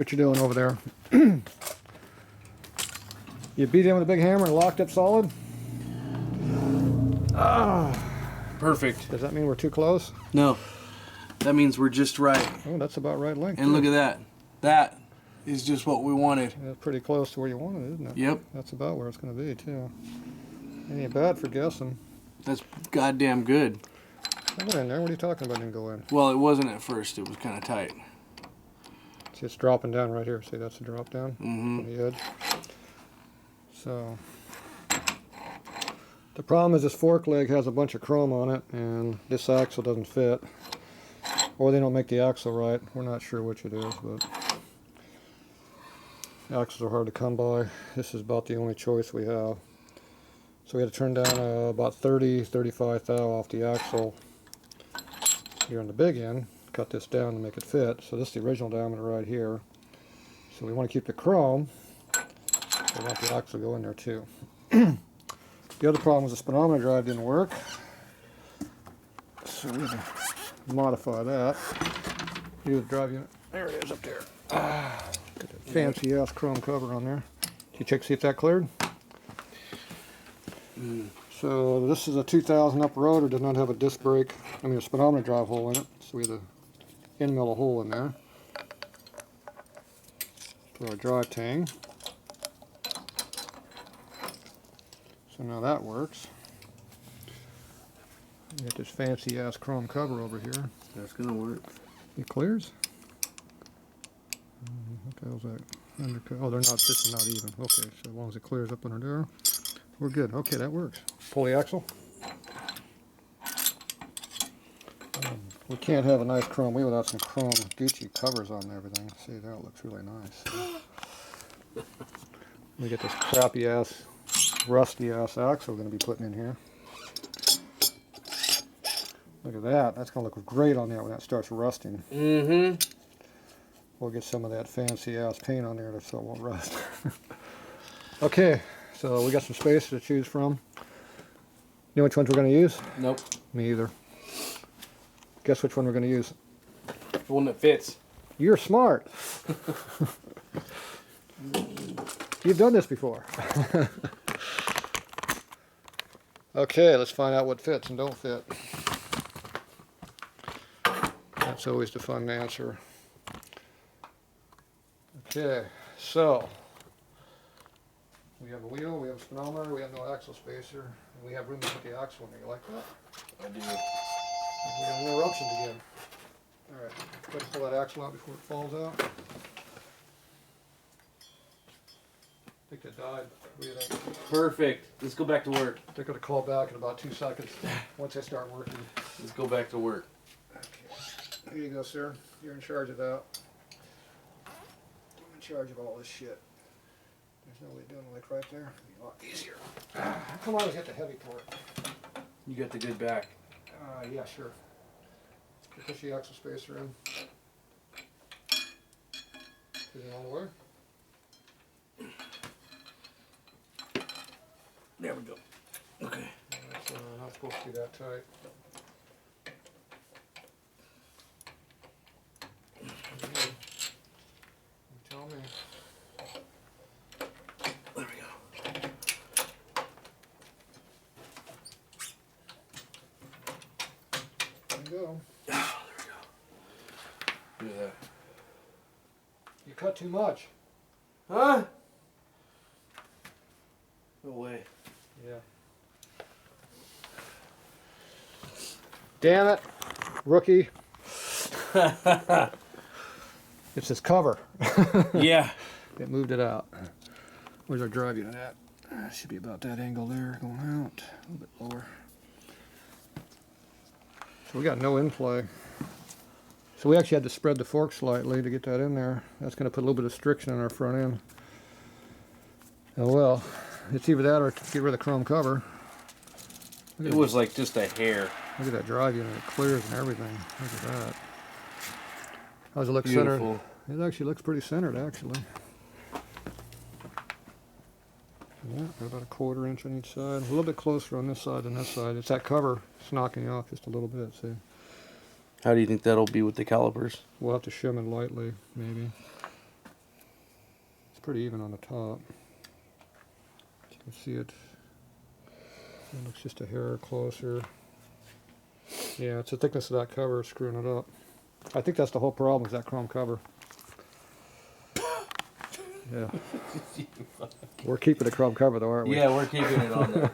What you doing over there? You beat in with a big hammer and locked up solid? Ah. Perfect. Does that mean we're too close? No. That means we're just right. Oh, that's about right length. And look at that. That is just what we wanted. That's pretty close to where you wanted, isn't it? Yep. That's about where it's going to be, too. Ain't bad for guessing. That's goddamn good. I went in there. What are you talking about? Didn't go in. Well, it wasn't at first. It was kind of tight. See, it's dropping down right here. See, that's a drop down Mm-hmm. on the edge. So, the problem is this fork leg has a bunch of chrome on it, and this axle doesn't fit. Or they don't make the axle right. We're not sure which it is, but axles are hard to come by. This is about the only choice we have. So we had to turn down about 30, 35 thou off the axle here on the big end. Cut this down to make it fit. So this is the original diameter right here. So we want to keep the chrome. We want the axle to go in there too. The other problem was the speedometer drive didn't work. So we had to modify that. Here's the drive unit. There it is up there. Got that fancy ass chrome cover on there. Can you check see if that cleared? So this is a 2000 up rotor, does not have a disc brake, a speedometer drive hole in it. So we had to end mill a hole in there for our drive tang. So now that works. We got this fancy ass chrome cover over here. That's gonna work. It clears? What the hell's that? Undercut. Oh, they're not. This is not even. Okay, so as long as it clears up under there, we're good. Okay, that works. Pull the axle. We can't have a nice chrome wheel without some chrome Gucci covers on everything. See, that looks really nice. We get this crappy ass, rusty ass axle we're going to be putting in here. Look at that. That's going to look great on there when that starts rusting. Mm-hmm. We'll get some of that fancy ass paint on there so it won't rust. Okay, so we got some space to choose from. You know which ones we're going to use? Nope. Me either. Guess which one we're going to use? The one that fits. You're smart. You've done this before. Okay, let's find out what fits and don't fit. That's always the fun answer. Okay, so we have a wheel, we have a speedometer, we have no axle spacer, and we have room to put the axle in there. You like that? I do. We got interruptions again. Alright, let's pull that axle out before it falls out. I think it died. What do you think? Perfect. Let's go back to work. They're going to call back in about 2 seconds once they start working. Let's go back to work. Okay. Here you go, sir. You're in charge of that. I'm in charge of all this shit. There's no way of doing it like right there. It'd be a lot easier. How come I always hit the heavy part? You got the good back. Yeah, sure. Push the axle spacer in. Is it all the way? There we go. Okay. It's not supposed to be that tight. You tell me. There we go. There you go. Oh, there we go. Look at that. You cut too much. Huh? No way. Yeah. Damn it, rookie. It's this cover. Yeah. It moved it out. Where's our drive unit at? Should be about that angle there, going out. A little bit lower. So we got no in play. So we actually had to spread the fork slightly to get that in there. That's going to put a little bit of friction on our front end. Oh well, it's either that or get rid of the chrome cover. It was like just a hair. Look at that drive unit, it clears and everything. Look at that. How does it look Beautiful. centered? It actually looks pretty centered, actually. Yeah, about a 1/4 inch on each side. A little bit closer on this side than this side. It's that cover. It's knocking you off just a little bit, see? How do you think that'll be with the calipers? We'll have to shim it lightly, maybe. pretty even on the top. You can see it. It looks just a hair closer. Yeah, it's the thickness of that cover screwing it up. I think that's the whole problem, is that chrome cover. Yeah. We're keeping the chrome cover though, aren't we? Yeah, we're keeping it on there.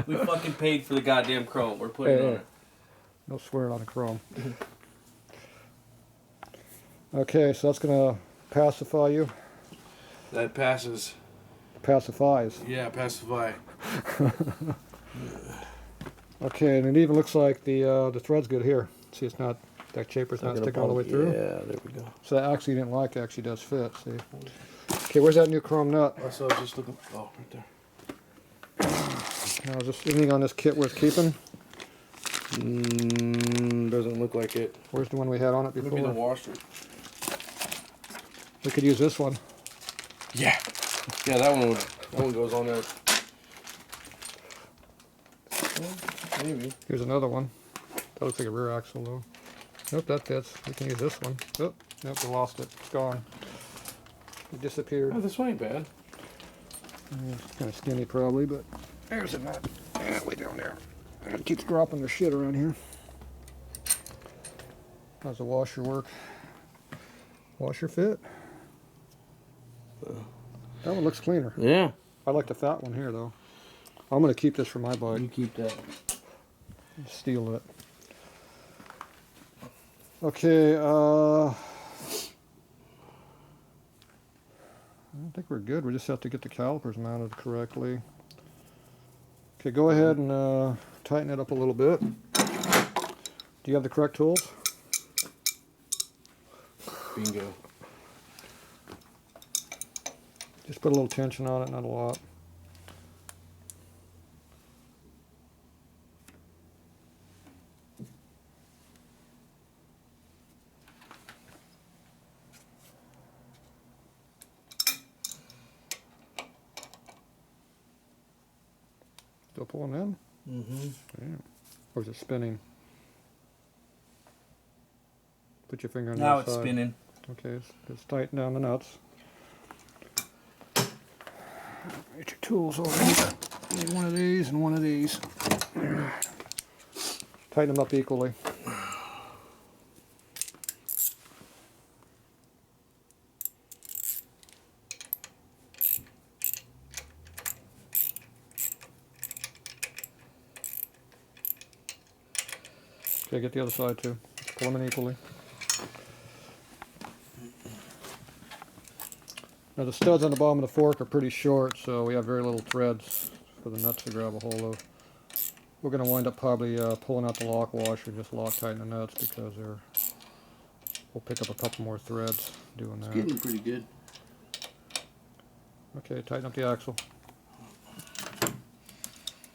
We fucking paid for the goddamn chrome. We're putting it on it. No swearing on the chrome. Okay, so that's gonna pacify you. That passes. Pacifies. Yeah, pacify. Okay, and it even looks like the thread's good here. See, it's not, that shaper's not sticking all the way through. Yeah, there we go. So that actually didn't like, actually does fit. See. Okay, where's that new chrome nut? That's what I was just looking. Oh, right there. Now, is this anything on this kit worth keeping? Doesn't look like it. Where's the one we had on it before? Maybe the washer. We could use this one. Yeah. Yeah, that one goes on there. Well, maybe. Here's another one. That looks like a rear axle though. Nope, that fits. We can use this one. Oh, nope, we lost it. It's gone. It disappeared. Oh, this one ain't bad. It's kind of skinny probably, but there's a nut. Yeah, way down there. It keeps dropping their shit around here. How's the washer work? Washer fit? That one looks cleaner. Yeah. I like the fat one here though. I'm going to keep this for my bike. You keep that. Steal it. Okay, I don't think we're good. We just have to get the calipers mounted correctly. Okay, go ahead and tighten it up a little bit. Do you have the correct tools? Bingo. Just put a little tension on it, not a lot. Still pulling in? Mm-hmm. Yeah. Or is it spinning? Put your finger on the Now other it's side. spinning. Okay, let's tighten down the nuts. Get your tools over here. Need one of these and one of these. Tighten them up equally. Okay, get the other side too. Pull them in equally. Now the studs on the bottom of the fork are pretty short, so we have very little threads for the nuts to grab a hold of. We're going to wind up probably pulling out the lock washer and just Loctite the nuts because we'll pick up a couple more threads doing that. It's getting pretty good. Okay, tighten up the axle.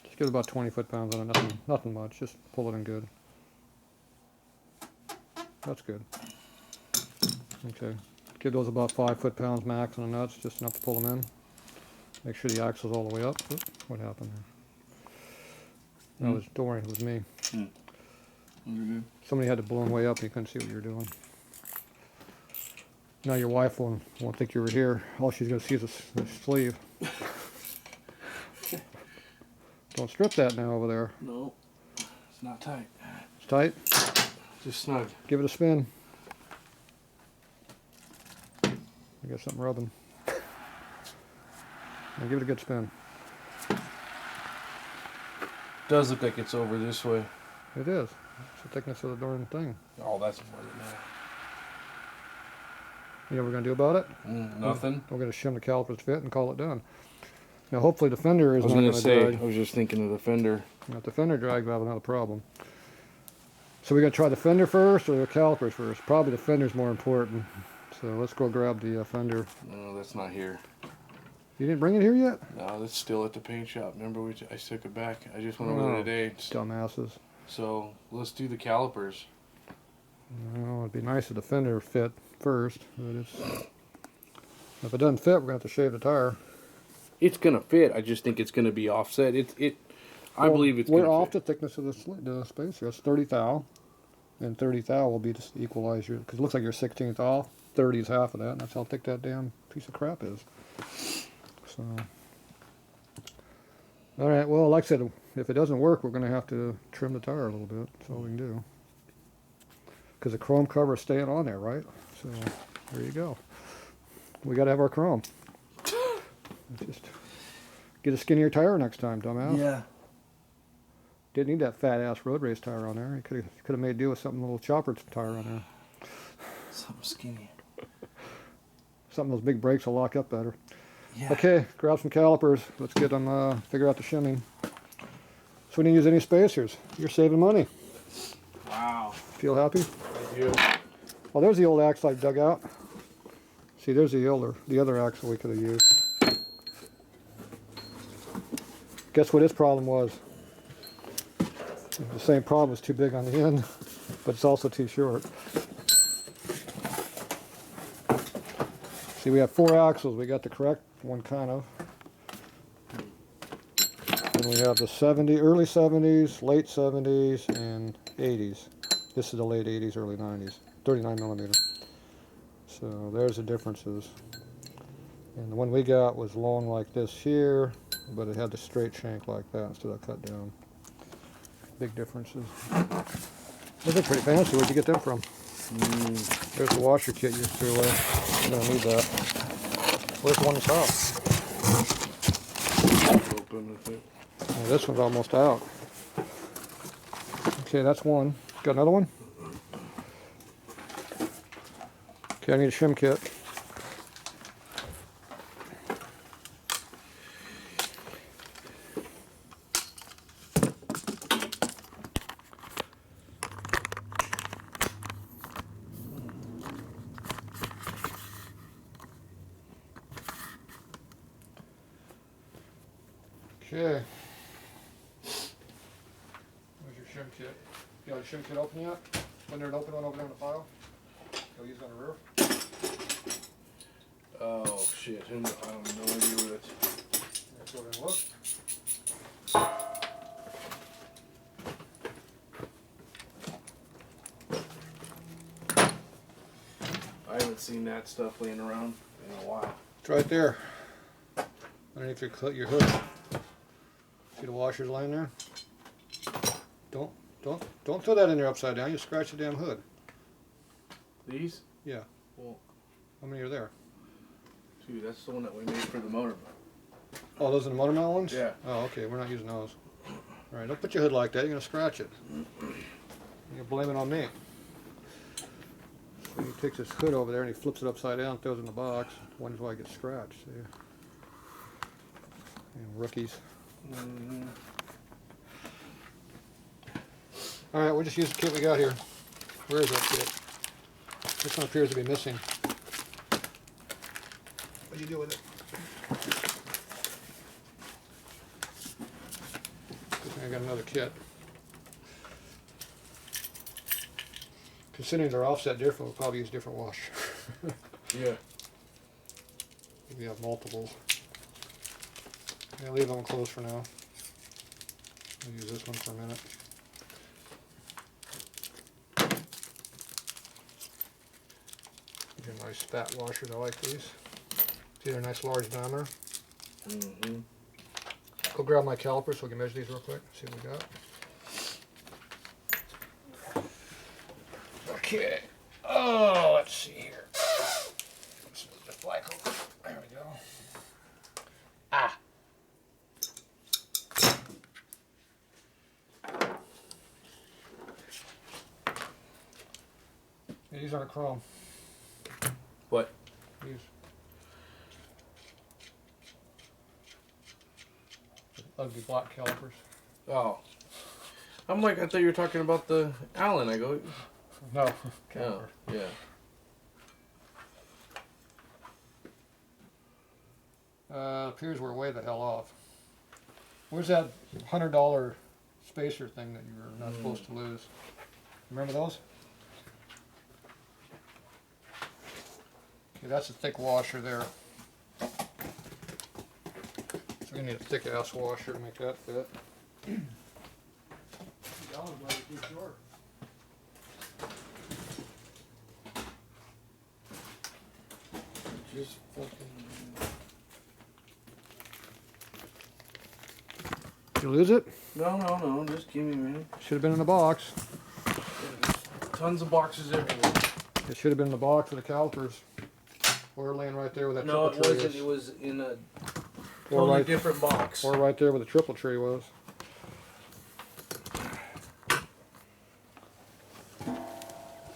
Just give it about 20 foot-pounds on it, nothing much, just pull it in good. That's good. Okay. Give those about 5 foot-pounds max on the nuts, just enough to pull them in. Make sure the axle's all the way up. Oop, what happened there? No, don't worry, it was me. Somebody had to blow them way up and you couldn't see what you were doing. Now your wife won't think you were here. All she's going to see is the sleeve. Don't strip that now over there. No, it's not tight. It's tight? Just snug. Give it a spin. I got something rubbing. Now give it a good spin. Does look like it's over this way. It is. It's the thickness of the darn thing. Oh, that's more than that. You know what we're going to do about it? Nothing. We're going to shim the calipers to fit and call it done. Now hopefully the fender is not I going was to going to say, drag. I was just thinking of the fender. Now, if the fender drags, we'll have another problem. So we're going to try the fender first or the calipers first? Probably the fender's more important. So let's go grab the fender. No, that's not here. You didn't bring it here yet? No, that's still at the paint shop. Remember, I took it back. I just went over there today. Dumbasses. So let's do the calipers. Well, it'd be nice if the fender fit first. But if it doesn't fit, we're going to have to shave the tire. It's gonna fit. I just think it's gonna be offset. I believe it's. We're gonna off fit. the thickness of the spacer. It's 30 thou, and 30 thou will be just equalize your, because it looks like you're 16th off. 30 is half of that, and that's how thick that damn piece of crap is. So, all right, well, like I said, if it doesn't work, we're going to have to trim the tire a little bit. That's all we can do. Because the chrome cover is staying on there, right? So, there you go. We got to have our chrome. Just get a skinnier tire next time, dumbass. Yeah. Didn't need that fat ass road race tire on there. You could have made do with something, a little chopper tire on there. Something skinny. Something those big brakes will lock up better. Yeah. Okay, grab some calipers. Let's get them, figure out the shimming. So we didn't use any spacers. You're saving money. Wow. Feel happy? I do. Well, there's the old axle I dug out. See, there's the other axle we could have used. Guess what his problem was? The same problem, it's too big on the end, but it's also too short. See, we have 4 axles. We got the correct one, kind of. And we have the early 70s, late 70s, and 80s. This is the late 80s, early 90s, 39 millimeter. So there's the differences. And the one we got was long like this here, but it had the straight shank like that instead of cut down. Big differences. Those are pretty fancy. Where'd you get them from? There's the washer kit you threw away. I'm gonna need that. Where's the one that's out? Open with it. Oh, this one's almost out. Okay, that's one. Got another one? Okay, I need a shim kit. Okay. Where's your shim kit? You got a shim kit open yet? When there's an open one over there in the file? Go use it on the rear? Oh shit! I have no idea what it's. Let's go over and look. I haven't seen that stuff laying around in a while. It's right there. Underneath your hood. See the washers lying there? Don't throw that in there upside down. You scratch the damn hood. These? Yeah. Well, How many are there? dude, that's the one that we made for the motor. Oh, those are the motor mount ones? Yeah. Oh, okay. We're not using those. All right. Don't put your hood like that. You're gonna scratch it. You're blame it on me. So he takes his hood over there and he flips it upside down, throws it in the box. Wonders why it gets scratched. See? Rookies. All right, we'll just use the kit we got here. Where is that kit? This one appears to be missing. What'd you do with it? Good thing I got another kit. Considering they're offset different, we'll probably use different wash. Yeah. We have multiples. Yeah, leave that one closed for now. I'll use this one for a minute. These are nice fat washers. I like these. These are a nice large diameter. Go grab my calipers so we can measure these real quick. See what we got. Okay. Oh, let's see here. Let's move the black over. There we go. Ah. Yeah, these aren't chrome. What? These. Ugly black calipers. Oh. I'm like, I thought you were talking about the Allen. I go, No. oh, Caliper. yeah. Appears we're way the hell off. Where's that $100 spacer thing that you were not supposed to lose? Remember those? Okay, that's a thick washer there. So we need a thick ass washer to make that fit. That one might be too short. Just fucking. Did you lose it? No. Just give me a minute. Should have been in the box. Tons of boxes everywhere. It should have been in the box with the calipers. Or laying right there with that No, triple it tree wasn't. It was in a Or totally right- different box. Or right there where the triple tree was.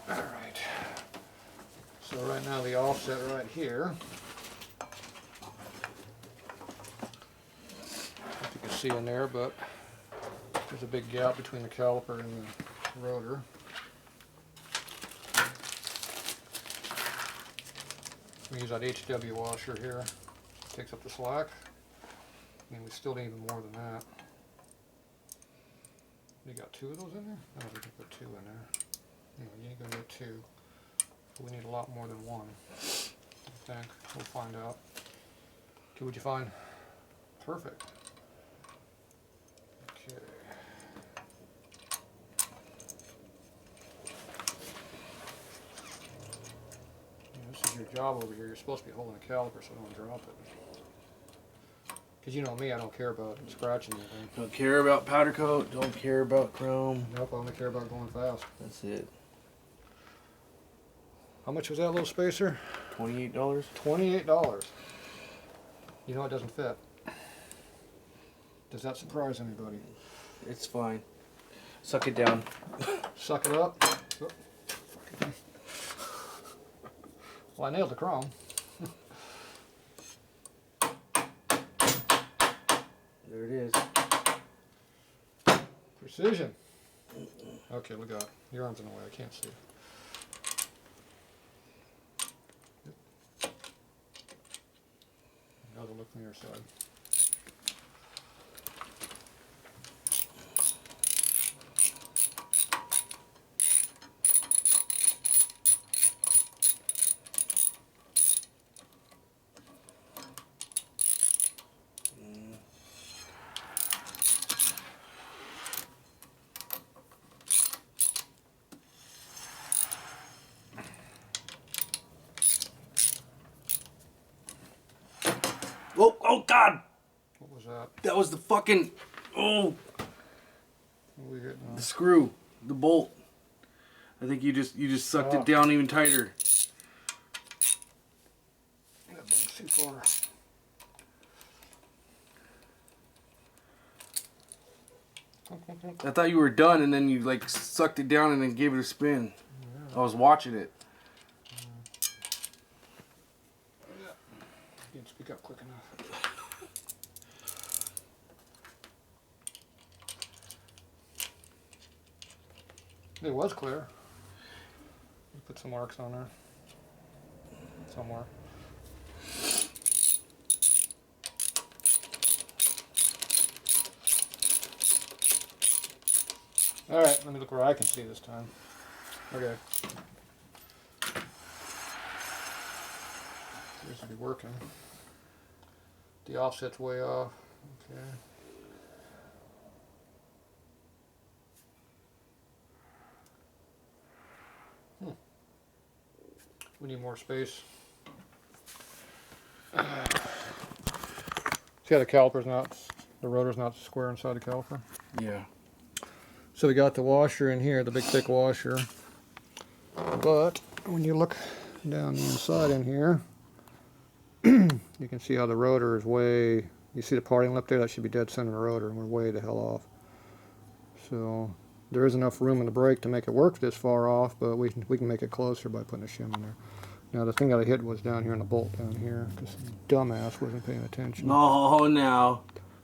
Alright. So right now the offset right here. If you can see in there, but there's a big gap between the caliper and the rotor. We use that HW washer here. Takes up the slack. I mean, we still need even more than that. You got two of those in there? No, we can put two in there. No, you ain't gonna need two. But we need a lot more than one, I think. We'll find out. Okay, what'd you find? Perfect. Okay. This is your job over here. You're supposed to be holding the caliper so I don't drop it. Because you know me, I don't care about scratching anything. Don't care about powder coat. Don't care about chrome. Nope, I only care about going fast. That's it. How much was that little spacer? $28. $28. You know it doesn't fit. Does that surprise anybody? It's fine. Suck it down. Suck it up. Oh. Well, I nailed the chrome. There it is. Precision. Okay, look out. Your arm's in the way. I can't see. Yep. Another look from your side. Oh God! What was that? That was the fucking, What are we hitting on? the screw, the bolt. I think you just sucked it down even tighter. That bolt's too far. I thought you were done, and then you like sucked it down and then gave it a spin. Yeah. I was watching it. You didn't speak up quick enough. It was clear. You put some marks on there. Somewhere. Alright, let me look where I can see this time. Okay. Appears to be working. The offset's way off. Okay. We need more space. See how the caliper's not, the rotor's not square inside the caliper? Yeah. So we got the washer in here, the big thick washer. But when you look down the inside in here, you can see how the rotor is way, you see the parting lip there? That should be dead center of the rotor, and we're way the hell off. So there is enough room in the brake to make it work this far off, but we can make it closer by putting a shim in there. Now the thing that I hit was down here in the bolt down here, because dumbass wasn't paying attention. No, now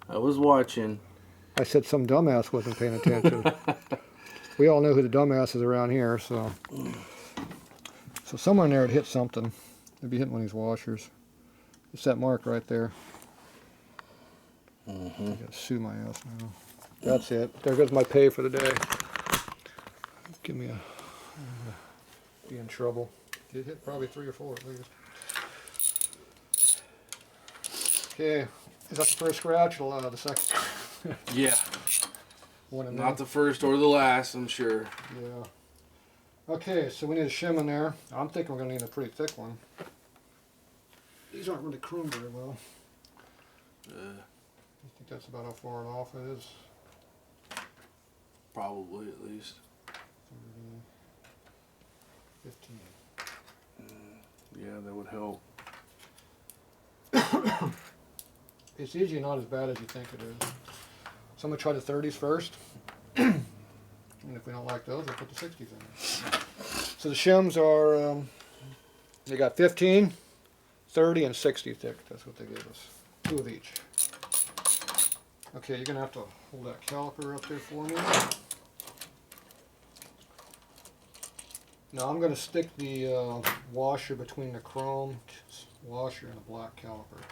I was watching. I said some dumbass wasn't paying attention. We all know who the dumbass is around here, so somewhere in there it hit something. It'd be hitting one of these washers. It's that mark right there. I gotta sue my ass now. That's it. There goes my pay for the day. Give me be in trouble. It hit probably 3 or 4 at least. Okay, is that the first scratch or the second? Yeah. One in Not there. the first or the last, I'm sure. Yeah. Okay, so we need a shim in there. I'm thinking we're gonna need a pretty thick one. these aren't really chromed very well. I think that's about how far off it is. Probably, at least. 30, 15. Yeah, that would help. It's usually not as bad as you think it is. So I'm going to try the 30s first. And if we don't like those, we'll put the 60s in there. So the shims are, they got 15, 30, and 60 thick. That's what they gave us. 2 of each. Okay, you're going to have to hold that caliper up there for me. Now I'm going to stick the washer between the chrome washer and the black caliper.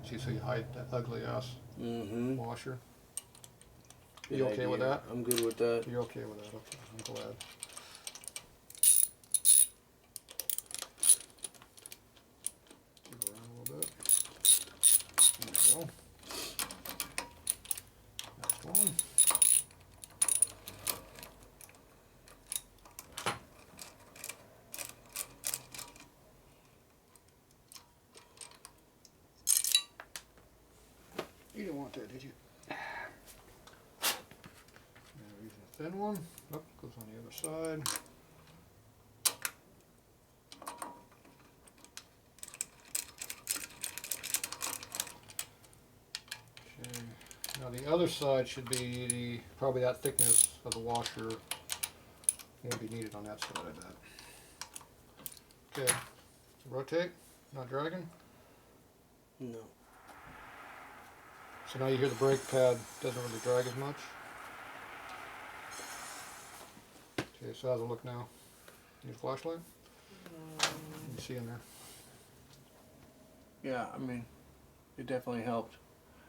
See, so you hide that ugly ass washer. Good You okay idea. with that? I'm good with that. You're okay with that? Okay, I'm glad. Move around a little bit. There we go. Next one. You didn't want that, did you? Using a thin one. Oh, goes on the other side. Okay. Now the other side should be probably that thickness of the washer won't be needed on that side, I bet. Okay. Rotate. Not dragging. No. So now you hear the brake pad doesn't really drag as much. Okay, so how's it look now? Need a flashlight? You can see in there. Yeah, I mean, it definitely helped.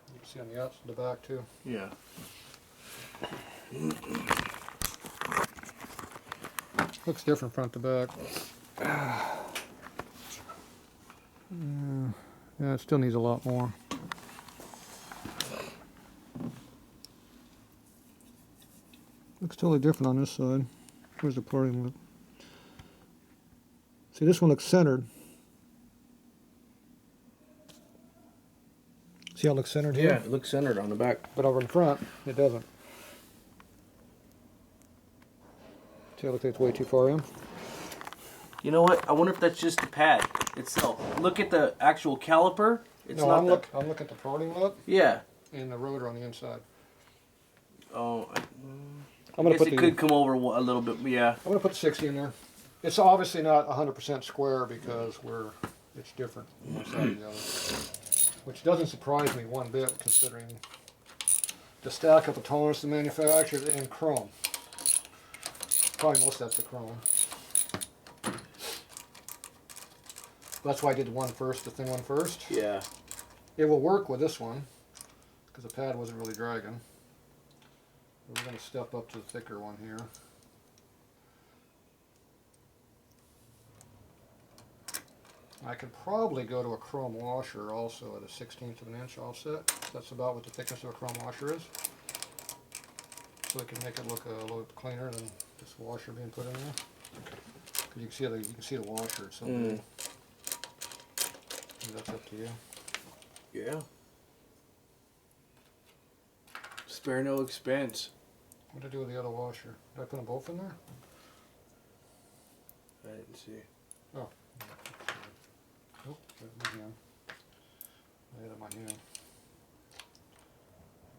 You can see on the outside, the back too. Yeah. Looks different front to back. Yeah, it still needs a lot more. Looks totally different on this side. Where's the parting lip? See, this one looks centered. See how it looks centered here? Yeah, it looks centered on the back. But over in front, it doesn't. See, it looks like it's way too far in. You know what? I wonder if that's just the pad itself. Look at the actual caliper. It's No, not I'm looking at the parting lip Yeah. and the rotor on the inside. Oh, I'm I gonna guess put it the, could come over a little bit. Yeah. I'm gonna put the 60 in there. It's obviously not 100% square because it's different on one side or the other, which doesn't surprise me one bit considering the stack up of tolerance the manufacturer and chrome. Probably most of that's the chrome. That's why I did the thin one first. Yeah. It will work with this one because the pad wasn't really dragging. We're going to step up to the thicker one here. I could probably go to a chrome washer also at a 1/16 of an inch offset. That's about what the thickness of a chrome washer is. So it can make it look a little bit cleaner than this washer being put in there. Because you can see the washer. It's so big. That's up to you. Yeah. Spare no expense. What did I do with the other washer? Did I put them both in there? I didn't see. Oh. Nope, there's my hand. I had it in my hand.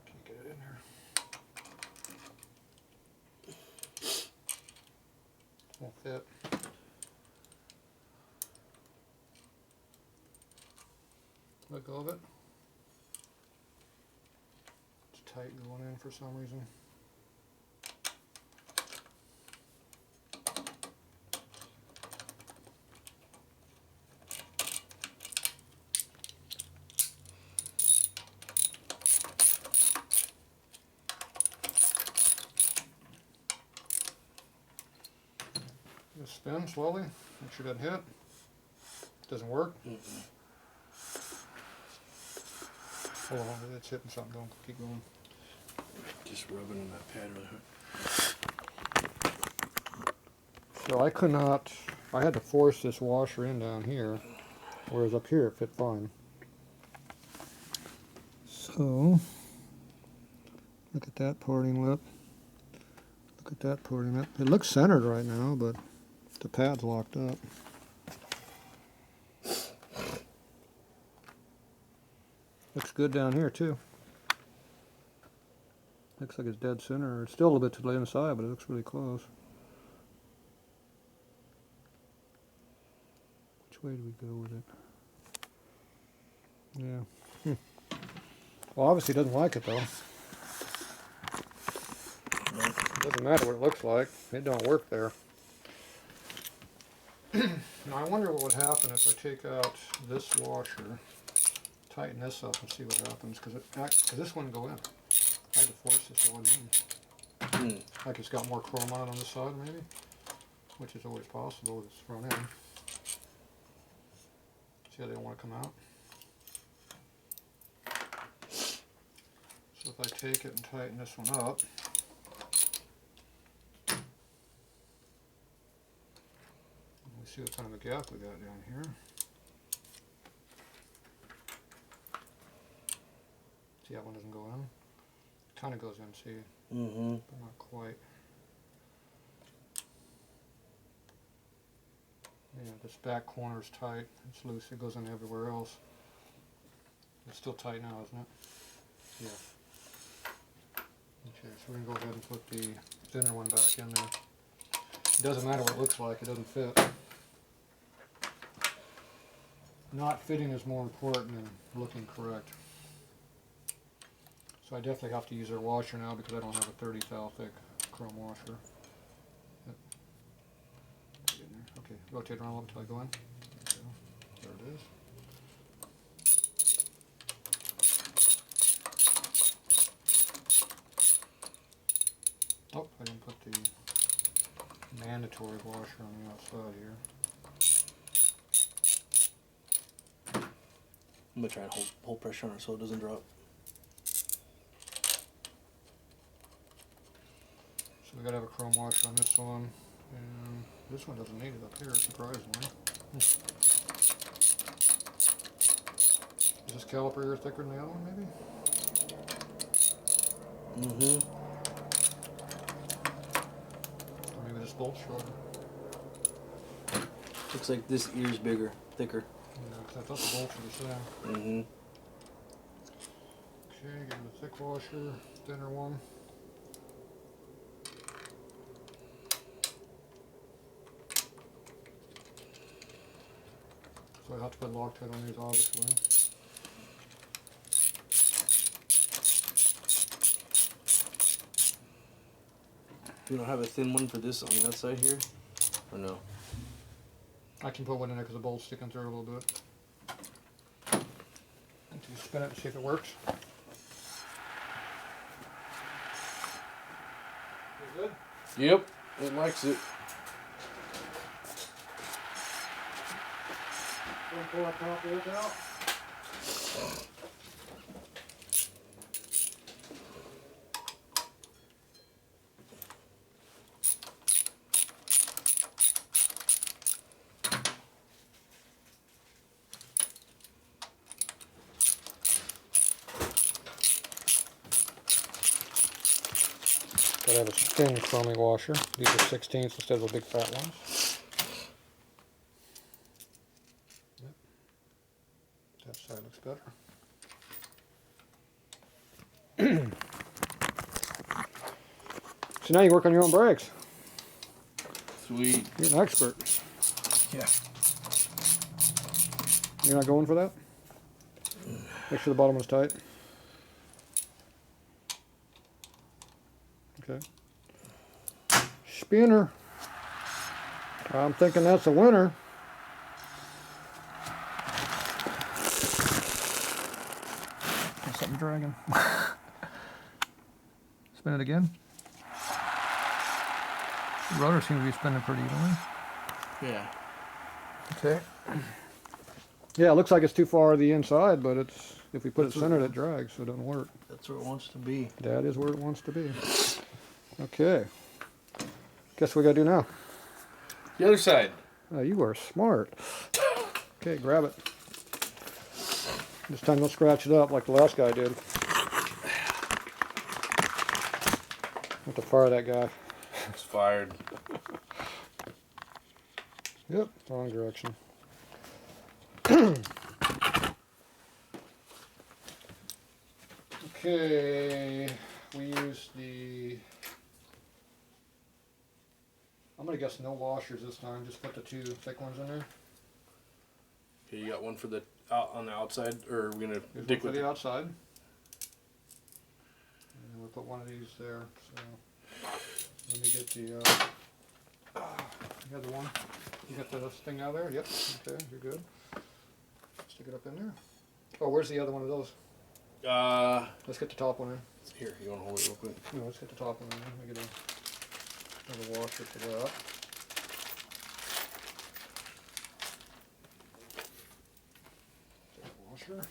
Can't get it in there. Won't fit. Let go of it. It's tight going in for some reason. Just spin slowly. Make sure it doesn't hit. Doesn't work. Hold on, it's hitting something. Don't keep going. Just rubbing on that pad really hard. So I could not. I had to force this washer in down here. whereas up here it fit fine. So, look at that parting lip. Look at that parting lip. It looks centered right now, but the pad's locked up. Looks good down here too. Looks like it's dead center. It's still a little bit to the inside, but it looks really close. Which way do we go with it? Yeah. Well, obviously it doesn't like it though. It doesn't matter what it looks like. It don't work there. Now I wonder what would happen if I take out this washer, tighten this up, and see what happens. Because this wouldn't go in. I had to force this to go in. Like it's got more chrome on it on this side, maybe, which is always possible. It's thrown in. See how they don't want to come out. So if I take it and tighten this one up, we see what kind of a gap we got down here. See, that one doesn't go in. Kind of goes in, see, but not quite. Yeah, this back corner is tight. It's loose. It goes in everywhere else. It's still tight now, isn't it? Yeah. Okay, so we're gonna go ahead and put the thinner one back in there. It doesn't matter what it looks like. It doesn't fit. Not fitting is more important than looking correct. So I definitely have to use their washer now because I don't have a 30 thou thick chrome washer. Yep. Okay, rotate around a little until I go in. There it is. Oh, I didn't put the mandatory washer on the outside here. I'm gonna try and hold pressure on it so it doesn't drop. So we gotta have a chrome washer on this one, and this one doesn't need it up here, surprisingly. Is this caliper here thicker than the other one, maybe? Or maybe this bolt's shorter. Looks like this ear's bigger, thicker. Yeah, 'cause I thought the bolts were the same. Okay, give it a thick washer, thinner one. So I have to put Loctite on these, obviously. You don't have a thin one for this on the outside here? Or no? I can put one in there because the bolt's sticking through a little bit. Until you spin it and see if it works. You good? Yep, it likes it. Pull that top of this out. Gotta have a thin chroming washer. These are 16ths instead of the big fat ones. Yep. That side looks better. So now you work on your own brakes. Sweet. You're an expert. Yeah. You're not going for that? Make sure the bottom one's tight. Okay. Spinner. I'm thinking that's a winner. There's something dragging. Spin it again. The rotor seems to be spinning pretty evenly. Yeah. Okay. Yeah, it looks like it's too far to the inside, but it's if we put it centered, it drags, so it doesn't work. That's where it wants to be. That is where it wants to be. Okay. Guess what we gotta do now? The other side. Oh, you are smart. Okay, grab it. This time don't scratch it up like the last guy did. Have to fire that guy. It's fired. Yep, wrong direction. Okay, we use the... I'm gonna guess no washers this time. Just put the 2 thick ones in there. Okay, you got one for the on the outside, or are we gonna Here's dig one with for the outside. And then we'll put one of these there. So let me get the other one. You got this thing out there? Yep. Okay, you're good. Stick it up in there. Oh, where's the other one of those? Let's get the top one in. Here, you want to hold it real quick? No, let's get the top one in. Let me get another washer for that. Take the washer.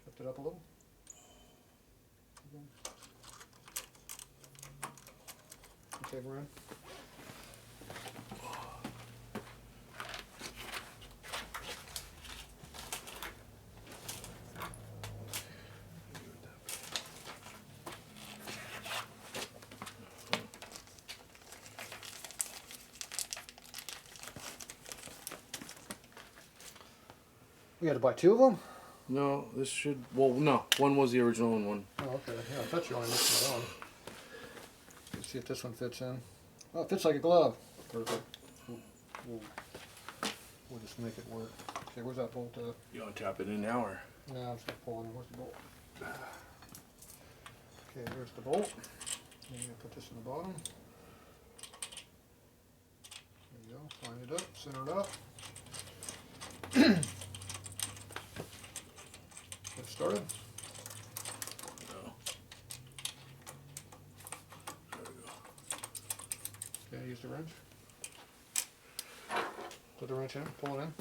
Lift it up a little. Okay, we're in. We had to buy 2 of them? No, this should. Well, no. One was the original one. Oh, okay. Yeah, I thought you only mixed one. Let's see if this one fits in. Oh, it fits like a glove. Perfect. We'll just make it work. Okay, where's that bolt? You want to tap it in now, or? No, I'm just going to pull it in. Where's the bolt? Okay, there's the bolt. I'm going to put this in the bottom. There you go. Line it up. Center it up. Get started. No. There we go. Okay, use the wrench. Put the wrench in. Pull it in.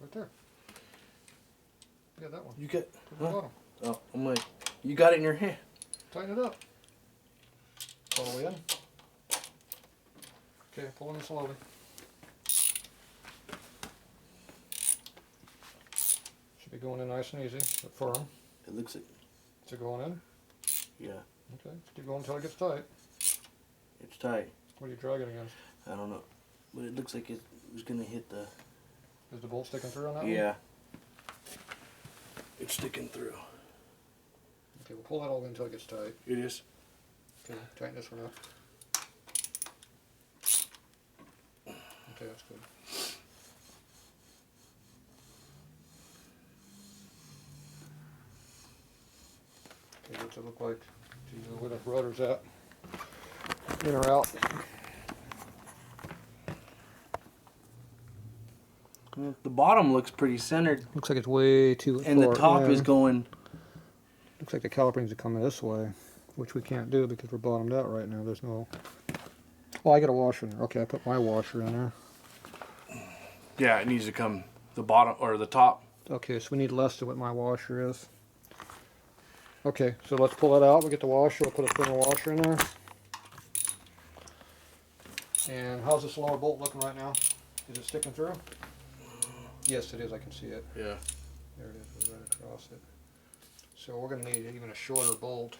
Right there. Yeah, that one. You got. Put it in the bottom. Oh, I'm like, you got it in your hand. Tighten it up. All the way in. Okay, pull in slowly. Should be going in nice and easy, but firm. It looks like. Is it going in? Yeah. Okay, keep going until it gets tight. It's tight. What are you dragging against? I don't know, but it looks like it was gonna hit the. Is the bolt sticking through on that one? Yeah. It's sticking through. Okay, we'll pull that all in until it gets tight. It is. Okay, tighten this one up. Okay, that's good. Okay, what's it look like? Do you know where the rotor's at? In or out? The bottom looks pretty centered, Looks like it's way too and the top is going. Looks like the caliper needs to come this way, which we can't do because we're bottomed out right now. There's no... Oh, I got a washer in there. Okay, I put my washer in there. Yeah, it needs to come the bottom or the top. Okay, so we need less than what my washer is. Okay, so let's pull that out. We'll get the washer. We'll put a thinner washer in there. And how's this lower bolt looking right now? Is it sticking through? Yes, it is. I can see it. Yeah. There it is. We're right across it. So we're going to need even a shorter bolt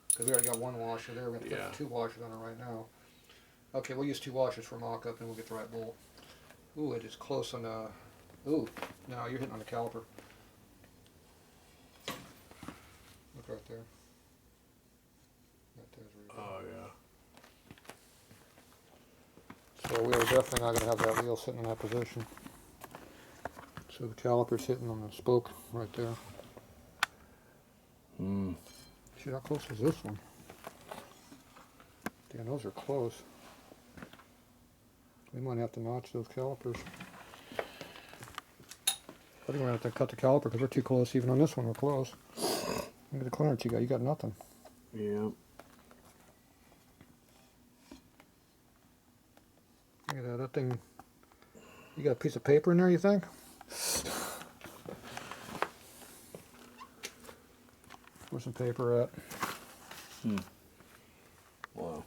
because we already got one washer there. We're going to put 2 washers on it right now. Okay, we'll use 2 washers for mock-up and we'll get the right bolt. Ooh, it is close on the... Ooh, no, you're hitting on the caliper. Look right there. Right there's where you're Oh yeah. So we are definitely not going to have that wheel sitting in that position. So the caliper's hitting on the spoke right there. Hmm. See, how close is this one? Damn, those are close. We might have to notch those calipers. I think we're going to have to cut the caliper because we're too close. Even on this one, we're close. Look at the clearance you got. You got nothing. Yeah. Look at that. That thing... You got a piece of paper in there, you think? Where's some paper at? Hmm. Wow.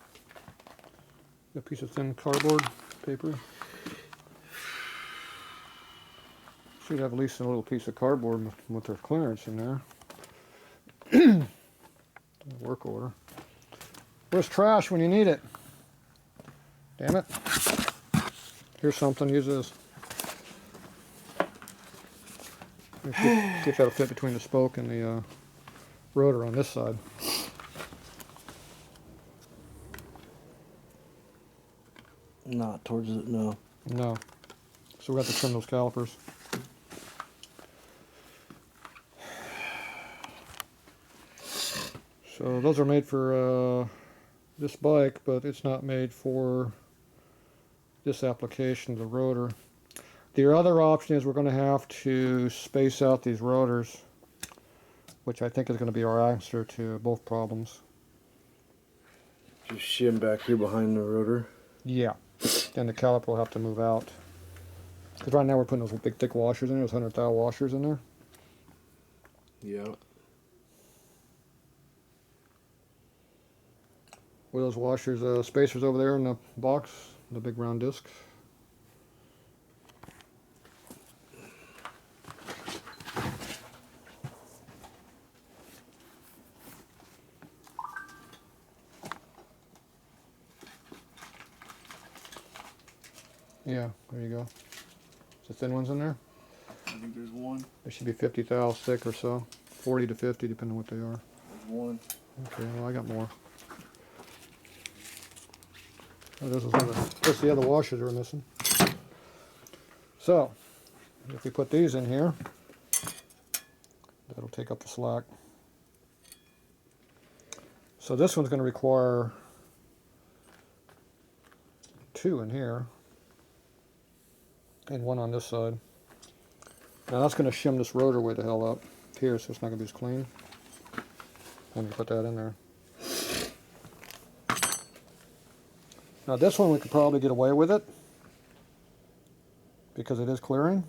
A piece of thin cardboard paper. Should have at least a little piece of cardboard with their clearance in there. Work order. Where's trash when you need it? Damn it. Here's something, use this. See if that'll fit between the spoke and the rotor on this side. Not towards it, no. No. So we have to trim those calipers. So those are made for this bike, but it's not made for this application, the rotor. The other option is we're going to have to space out these rotors, which I think is going to be our answer to both problems. Just shim back here behind the rotor. Yeah. Then the caliper will have to move out. Because right now we're putting those big thick washers in there, those 100 thou washers in there. Yeah. With those washers, spacers over there in the box, the big round disc. Yeah, there you go. The thin ones in there? I think there's one. They should be 50 thou thick or so. 40 to 50, depending on what they are. There's one. Okay, well I got more. Oh, there's the other washers we're missing. So, if we put these in here, that'll take up the slack. So this one's going to require 2 in here, and 1 on this side. Now that's going to shim this rotor way the hell up here, so it's not going to be as clean. Let me put that in there. Now this one we could probably get away with it because it is clearing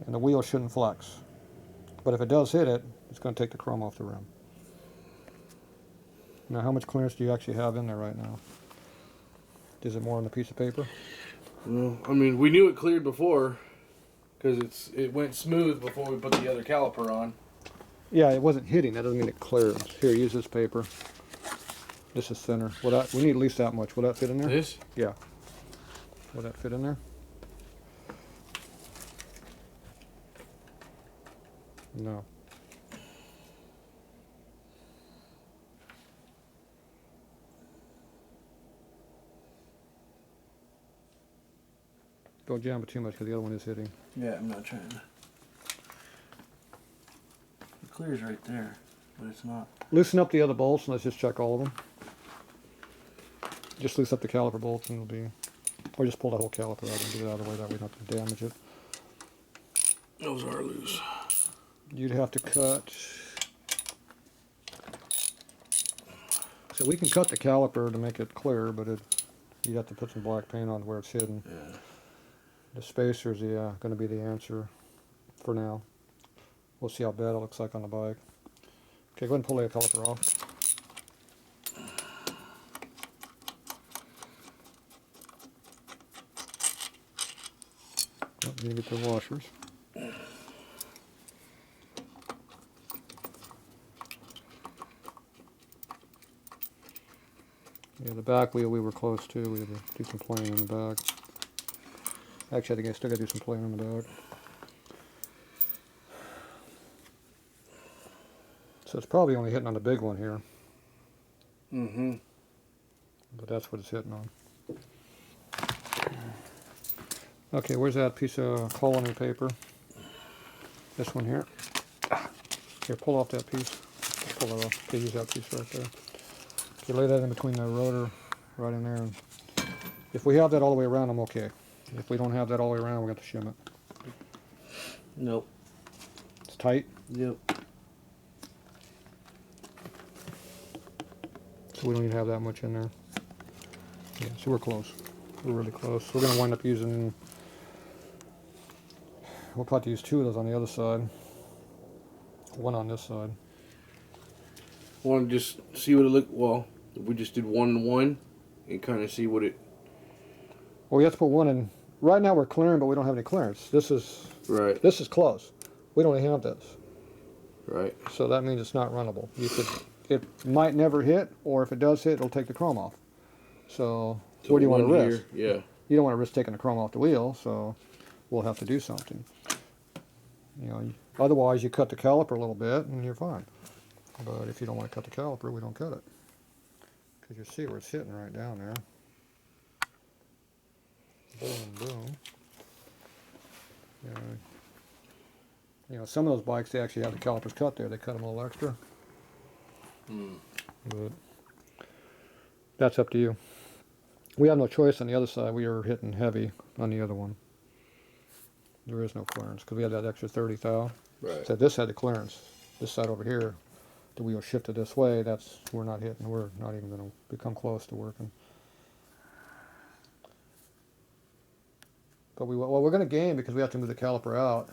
and the wheel shouldn't flex. But if it does hit it, it's going to take the chrome off the rim. Now how much clearance do you actually have in there right now? Is it more on the piece of paper? Well, I mean, we knew it cleared before because it went smooth before we put the other caliper on. Yeah, it wasn't hitting. That doesn't mean it clears. Here, use this paper. This is thinner. We need at least that much. Will that fit in there? This? Yeah. Will that fit in there? No. Don't jam it too much because the other one is hitting. Yeah, I'm not trying to. It clears right there, but it's not. Loosen up the other bolts and let's just check all of them. Just loosen up the caliper bolts and it'll be, or just pull the whole caliper out and get it out of the way, that way we don't have to damage it. Those are loose. You'd have to cut, so we can cut the caliper to make it clear, but you'd have to put some black paint on where it's hidden. Yeah. The spacer's going to be the answer for now. We'll see how bad it looks like on the bike. Okay, go ahead and pull the caliper off. Oh, you need to get the washers. Yeah, the back wheel we were close to. We had to do some playing in the back. Actually, I think I still got to do some playing in the back. So it's probably only hitting on the big one here. Mm-hmm. But that's what it's hitting on. Okay, where's that piece of colony paper? This one here. Here, pull off that piece. Pull it off. Okay, use that piece right there. Okay, lay that in between the rotor, right in there. And if we have that all the way around, I'm okay. If we don't have that all the way around, we got to shim it. Nope. It's tight. Yep. So we don't even have that much in there. Yeah, so we're close. We're really close. We're going to wind up using, we'll probably use 2 of those on the other side. 1 on this side. Want to just see what it looked, well, if we just did 1 and 1 and kind of see what it. Well, we have to put 1 in right now we're clearing, but we don't have any clearance. This is Right. This is close. We don't have this. Right. So that means it's not runnable. It might never hit, or if it does hit, it'll take the chrome off. So what do you want to risk? Here, yeah. You don't want to risk taking the chrome off the wheel, so we'll have to do something. You know, otherwise you cut the caliper a little bit and you're fine. But if you don't want to cut the caliper, we don't cut it. Because you see where it's hitting right down there. Boom, boom. You know, some of those bikes, they actually have the calipers cut there. They cut them a little extra. But that's up to you. We have no choice on the other side. We are hitting heavy on the other one. There is no clearance because we had that extra 30 thou. Right. So this had the clearance. This side over here, the wheel shifted this way. We're not hitting. We're not even going to become close to working. But we're going to gain because we have to move the caliper out.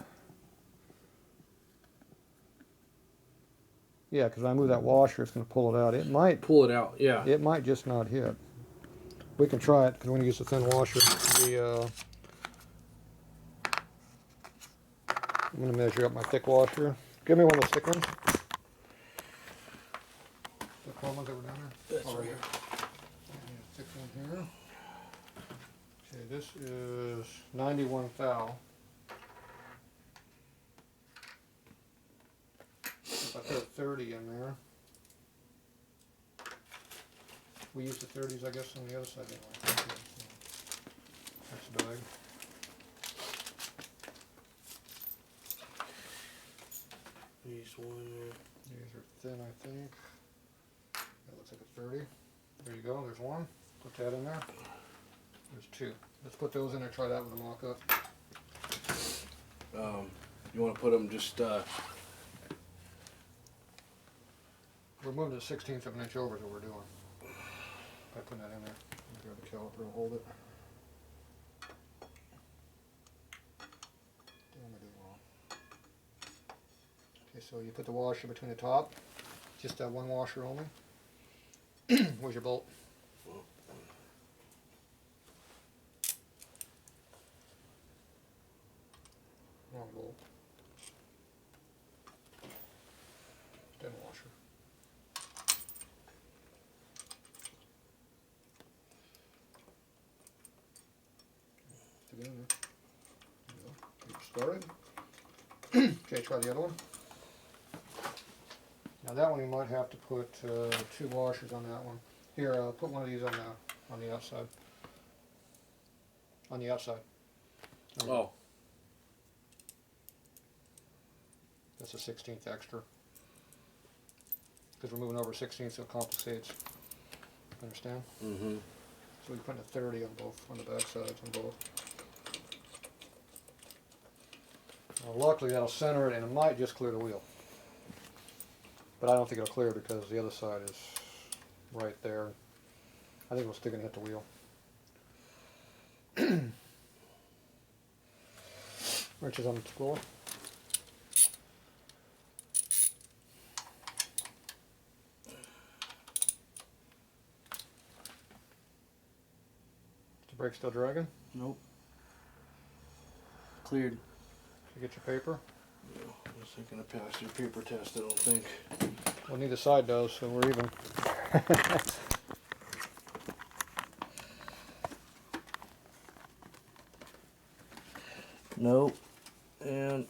Yeah, because when I move that washer, it's going to pull it out. It might pull it out. Yeah. It might just not hit. We can try it because we're going to use the thin washer. I'm going to measure up my thick washer. Give me one of those thick ones. The chrome ones that were down there? That's right here. Thick one here. Okay, this is 91 thou. If I put a 30 in there. We use the 30s, I guess, on the other side anyway. Okay, so that's the bag. These are thin, I think. That looks like a 30. There you go, there's one. Put that in there. There's two. Let's put those in there, try that with a mock-up. You want to put them just... We're moving to 1/16 of an inch over is what we're doing. By putting that in there. Grab the caliper and hold it. What am I doing wrong? Okay, so you put the washer between the top. Just that one washer only. Where's your bolt? Wrong bolt. Stem washer. Stick it in there. There you go. Get started. Okay, try the other one. Now that one you might have to put 2 washers on that one. Here, put one of these on the outside. On the outside. Oh. That's a 1/16 extra. Because we're moving over 1/16, so it compensates. Understand? Mm-hmm. So we're putting a 30 on both, on the back sides on both. Now, luckily that'll center it and it might just clear the wheel. But I don't think it'll clear because the other side is right there. I think it'll still gonna hit the wheel. Wrenches on the floor. Is the brake still dragging? Nope. Cleared. Did you get your paper? No, this ain't gonna pass your paper test, I don't think. Well, neither side does, so we're even. Nope. And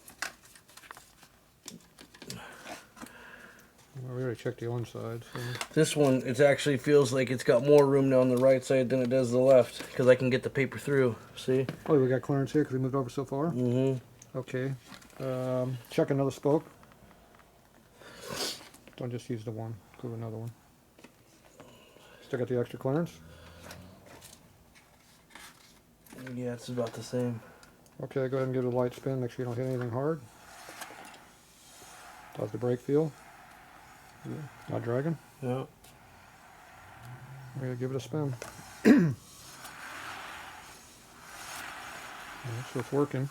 Well, we already checked the one side. So. this one, it actually feels like it's got more room down the right side than it does the left, because I can get the paper through. See? Oh, we got clearance here because we moved over so far? Mm-hmm. Okay. Check another spoke. Don't just use the one. Go to another one. Still got the extra clearance? Yeah, it's about the same. Okay, go ahead and give it a light spin. Make sure you don't hit anything hard. How's the brake feel? Yeah. Not dragging? Yeah. We're going to give it a spin. So it's working.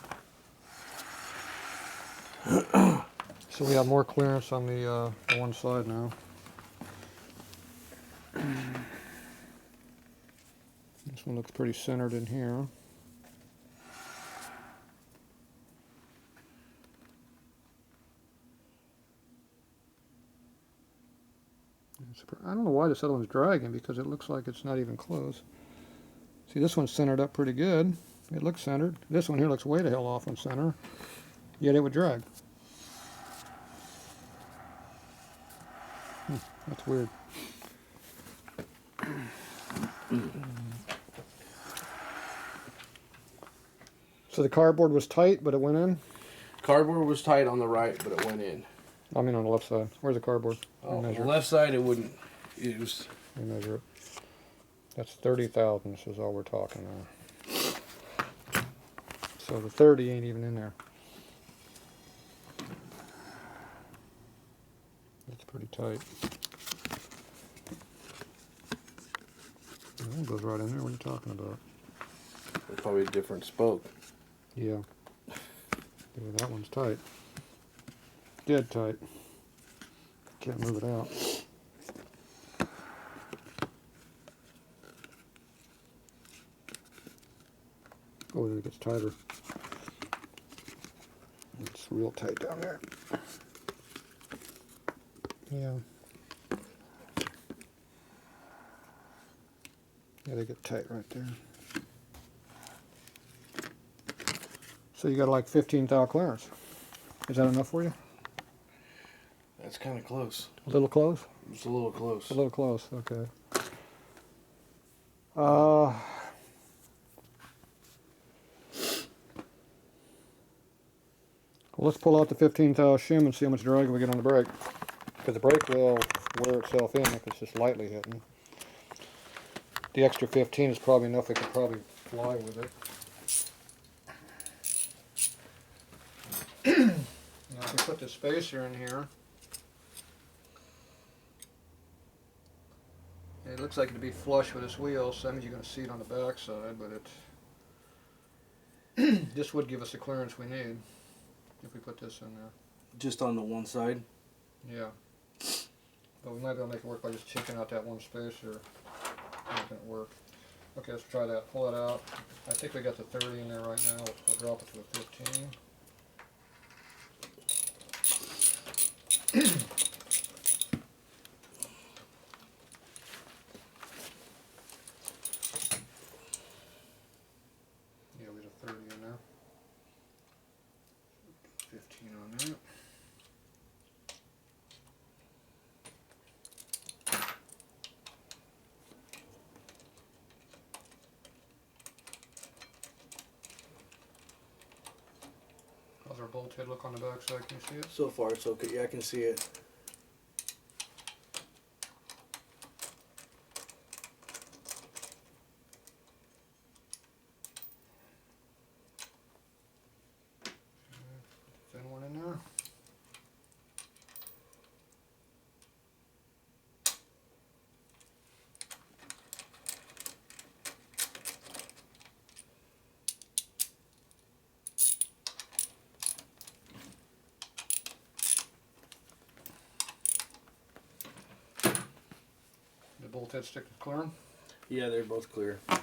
So we have more clearance on the one side now. This one looks pretty centered in here. I don't know why this other one's dragging, because it looks like it's not even close. See, this one's centered up pretty good. It looks centered. This one here looks way the hell off on center, yet it would drag. That's weird. So the cardboard was tight, but it went in? Cardboard was tight on the right, but it went in. I mean on the left side. Where's the cardboard? On the left side, it wouldn't. It was. Let me measure it. That's 30 thousandths is all we're talking now. So the 30 ain't even in there. That's pretty tight. That goes right in there. What are you talking about? It's probably a different spoke. Yeah. Yeah, that one's tight. Dead tight. Can't move it out. Oh, then it gets tighter. It's real tight down there. Yeah. Yeah, they get tight right there. So you got like 15 thou clearance. Is that enough for you? That's kind of close. A little close? It's a little close. A little close, okay. Well, let's pull out the 15 thou shim and see how much drag we get on the brake. Because the brake will wear itself in if it's just lightly hitting. The extra 15 is probably enough. We could probably fly with it. Now if we put the spacer in here, it looks like it'd be flush with this wheel, so that means you're going to see it on the back side, but it this would give us the clearance we need if we put this in there. Just on the one side? Yeah. But we might be able to make it work by just checking out that one spacer, making it work. Okay, let's try that. Pull it out. I think we got the 30 in there right now. We'll drop it to a 15. Yeah, we got a 30 in there. 15 on that. How's our bolt head look on the back side? Can you see it? So far, it's okay. Yeah, I can see it. Thin one in there. The bolt head stick is clear. Yeah, they're both clear. Okay.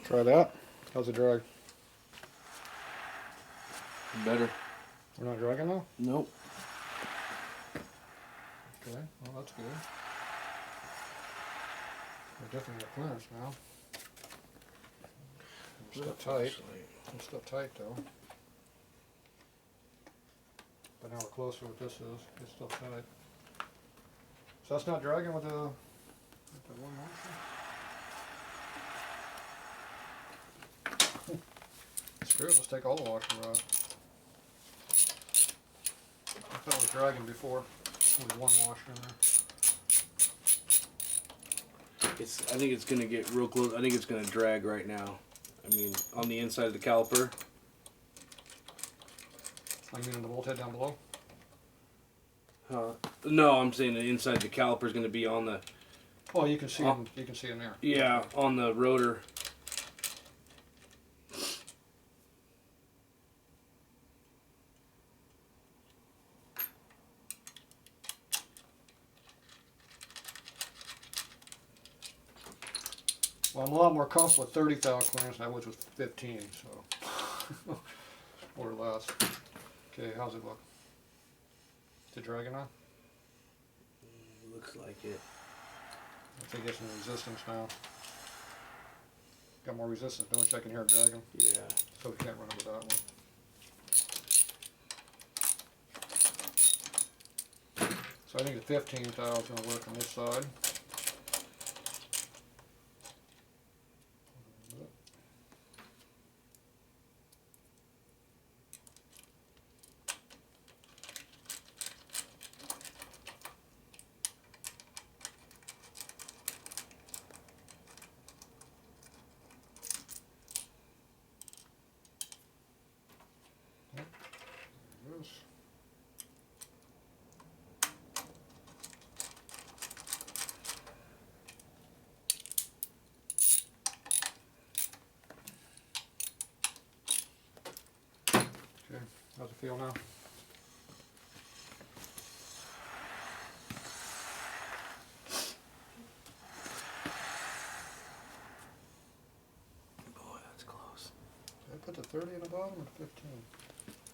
Try that. How's it drag? Better. We're not dragging now? Nope. Okay, well that's good. We're definitely got clearance now. We're still tight. It's still tight though. But now we're closer what this is. It's still tight. So that's not dragging with the one washer? Screw it, let's take all the washer out. I thought it was dragging before with one washer in there. I think it's gonna get real close. I think it's gonna drag right now. I mean, on the inside of the caliper. I mean on the bolt head down below? No, I'm saying the inside of the caliper is gonna be on the. Oh, you can see them. You can see them there. Yeah, on the rotor. Well, I'm a lot more comfortable with 30 thou clearance than I was with 15, so or less. Okay, how's it look? Is it dragging on? Looks like it. I think it's some resistance now. Got more resistance, don't you? I can hear it dragging. Yeah. So we can't run over that one. So I think the 15 thou is going to work on this side. Okay, how's it feel now? Boy, that's close. Did I put the 30 in the bottom or the 15?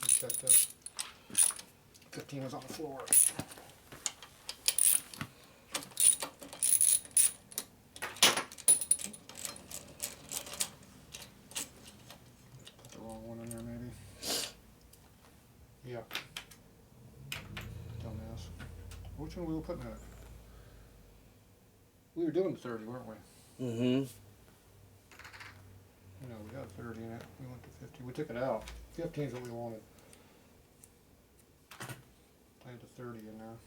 Let's check that. 15 was on the floor. Put the wrong one in there maybe. Yeah. Dumbass. Which one we were putting in it? We were doing the 30, weren't we? Mm-hmm. No, we got 30 in it. We went to 50. We took it out. 15 is what we wanted. I had the 30 in there.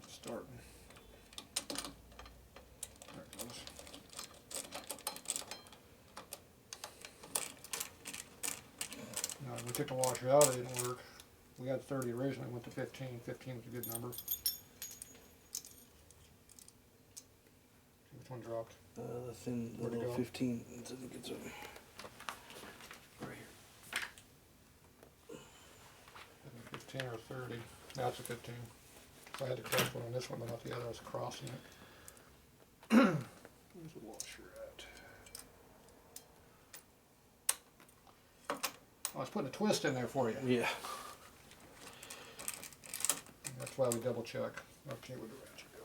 Starting. There it goes. No, we took the washer out, it didn't work. We had 30 originally, went to 15. 15 was a good number. Which one dropped? The thin, the Where'd it little go? 15. I think it's over right here. 15 or 30. That's a 15. So I had the correct one on this one, but not the other. I was crossing it. Where's the washer at? I was putting a twist in there for you. Yeah. That's why we double check. Okay, where the ratchet go?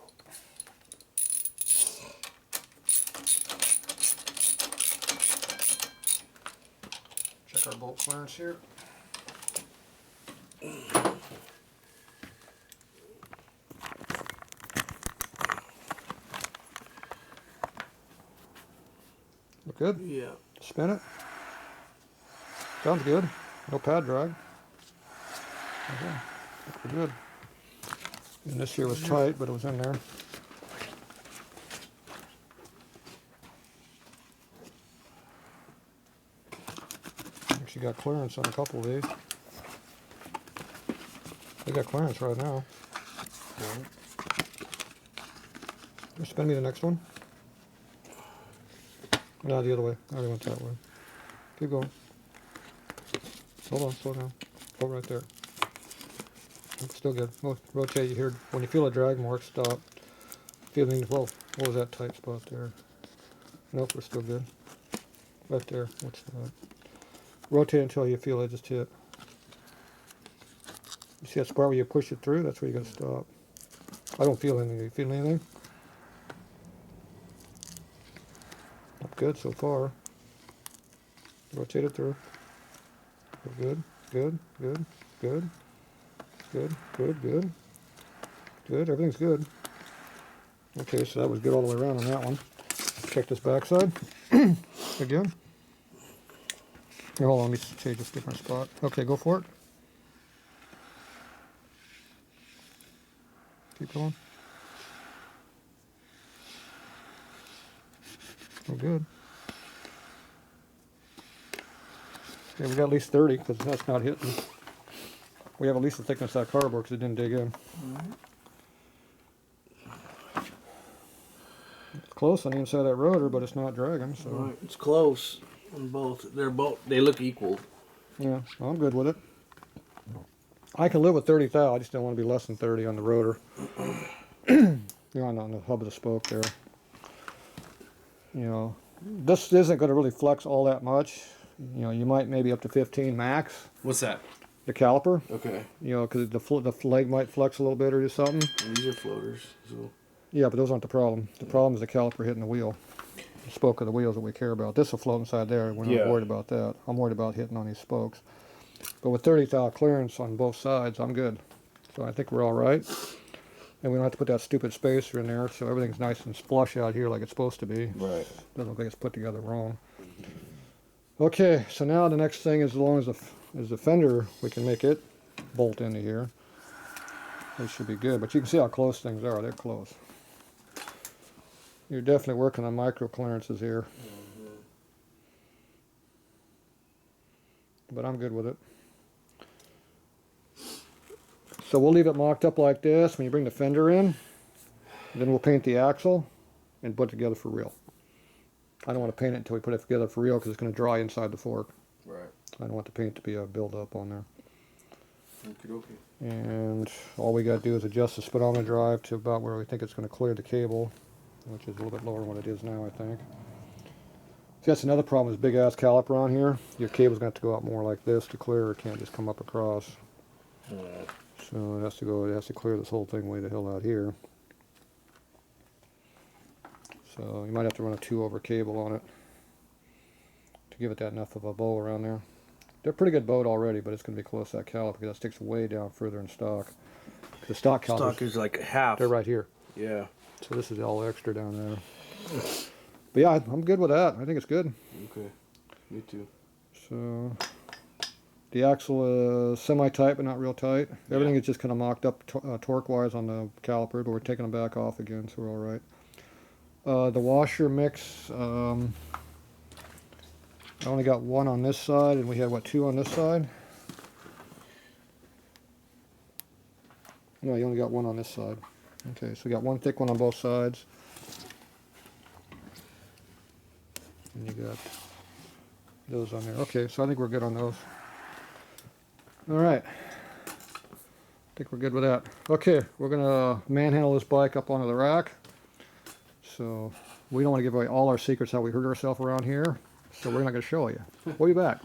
Check our bolt clearance here. Look good? Yeah. Spin it. Sounds good. No pad drag. Okay. Look pretty good. And this here was tight, but it was in there. Actually got clearance on a couple of these. They got clearance right now. Just spin me the next one. No, the other way. I already went that way. Keep going. Hold on, slow down. Go right there. Still good. Rotate you here. When you feel a drag mark, stop. Feeling, well, what was that tight spot there? Nope, we're still good. Right there. What's that? Rotate until you feel it just hit. You see that spot where you push it through? That's where you gotta stop. I don't feel anything. You feel anything? Good so far. Rotate it through. Good, good, good, good, good, good, good, good. Everything's good. Okay, so that was good all the way around on that one. Check this backside again. Here, hold on, let me change this different spot. Okay, go for it. Keep going. Oh, good. Okay, we got at least 30 because that's not hitting. We have at least the thickness of that cardboard because it didn't dig in. It's close on the inside of that rotor, but it's not dragging. So Right. It's close on both. They look equal. yeah, I'm good with it. I can live with 30 thou. I just don't want to be less than 30 on the rotor. You're on the hub of the spoke there. You know, This isn't going to really flex all that much. You know, you might maybe up to 15 max. What's that? The caliper. Okay. You know, because the leg might flex a little bit or do something. And these are floaters. So. Yeah, but those aren't the problem. The problem is the caliper hitting the wheel. The spoke of the wheels that we care about. This will float inside there. We're not worried about that. I'm worried about hitting on these spokes. But with 30 thou clearance on both sides, I'm good. So I think we're all right. And we don't have to put that stupid spacer in there, so everything's nice and flush out here like it's supposed to be. Right. Doesn't look like it's put together wrong. Okay, so now the next thing is, as long as the fender, we can make it bolt into here. It should be good, but you can see how close things are. They're close. You're definitely working on micro clearances here. But I'm good with it. So we'll leave it mocked up like this. When you bring the fender in, then we'll paint the axle and put it together for real. I don't want to paint it until we put it together for real because it's going to dry inside the fork. Right. I don't want the paint to be a build-up on there. Okay. And all we got to do is adjust the speedometer drive to about where we think it's going to clear the cable, which is a little bit lower than what it is now, I think. See, that's another problem, is big-ass caliper on here. Your cable's going to have to go out more like this to clear. It can't just come up across. So it has to clear this whole thing way the hell out here. So you might have to run a 2-over cable on it to give it that enough of a bow around there. They're pretty good bowed already, but it's going to be close to that caliper because that sticks way down further in stock. The stock calipers, Stock is like half. they're right here. Yeah. So this is all extra down there. But yeah, I'm good with that. I think it's good. Okay. Me too. So the axle is semi-tight, but not real tight. Everything is just kind of mocked up torque-wise on the caliper, but we're taking them back off again, so we're all right. The washer mix, I only got one on this side, and we had, what, 2 on this side? No, you only got 1 on this side. Okay, so we got 1 thick one on both sides. And you got those on there. Okay, so I think we're good on those. All right. I think we're good with that. Okay, we're going to manhandle this bike up onto the rack. So we don't want to give away all our secrets how we hurt ourselves around here. So we're not going to show you. We'll be back.